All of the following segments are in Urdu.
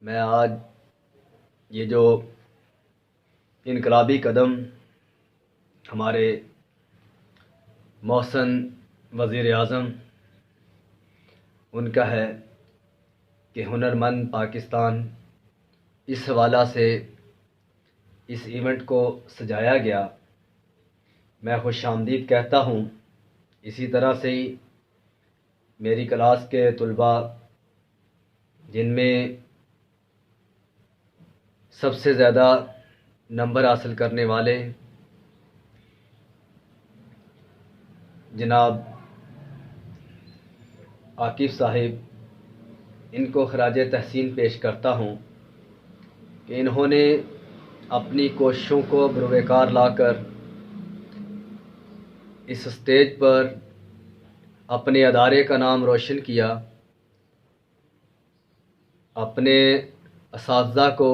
میں آج یہ جو انقلابی قدم ہمارے محسن وزیر اعظم ان کا ہے کہ ہنرمند پاکستان اس حوالہ سے اس ایونٹ کو سجایا گیا، میں خوش آمدید کہتا ہوں۔ اسی طرح سے ہی میری کلاس کے طلباء جن میں سب سے زیادہ نمبر حاصل کرنے والے جناب عاقب صاحب، ان کو خراج تحسین پیش کرتا ہوں کہ انہوں نے اپنی کوششوں کو بروئے کار لا کر اس اسٹیج پر اپنے ادارے کا نام روشن کیا، اپنے اساتذہ کو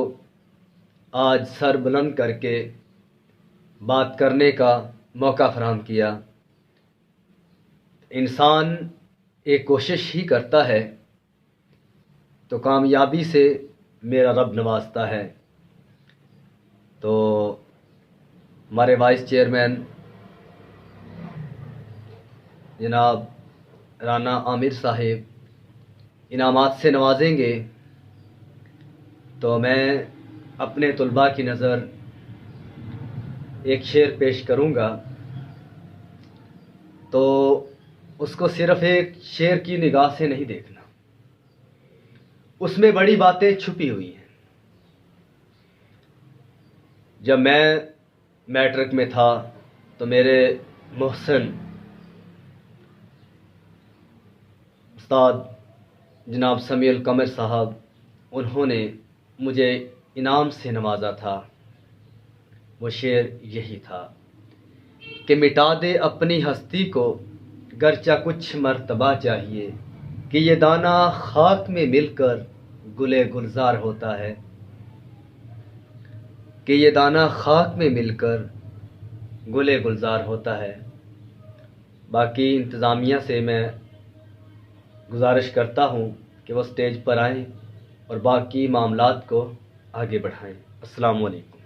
آج سر بلند کر کے بات کرنے کا موقع فراہم کیا۔ انسان ایک کوشش ہی کرتا ہے تو کامیابی سے میرا رب نوازتا ہے۔ تو ہمارے وائس چیئرمین جناب رانا عامر صاحب انعامات سے نوازیں گے، تو میں اپنے طلباء کی نظر ایک شعر پیش کروں گا، تو اس کو صرف ایک شعر کی نگاہ سے نہیں دیکھنا، اس میں بڑی باتیں چھپی ہوئی ہیں۔ جب میں میٹرک میں تھا تو میرے محسن استاد جناب سمیع القمر صاحب، انہوں نے مجھے انعام سے نوازا تھا۔ وہ شعر یہی تھا کہ مٹا دے اپنی ہستی کو گرچہ کچھ مرتبہ چاہیے، کہ یہ دانہ خاک میں مل کر گلے گلزار ہوتا ہے، کہ یہ دانہ خاک میں مل کر گلے گلزار ہوتا ہے۔ باقی انتظامیہ سے میں گزارش کرتا ہوں کہ وہ اسٹیج پر آئیں اور باقی معاملات کو آگے بڑھائیں۔ السلام علیکم۔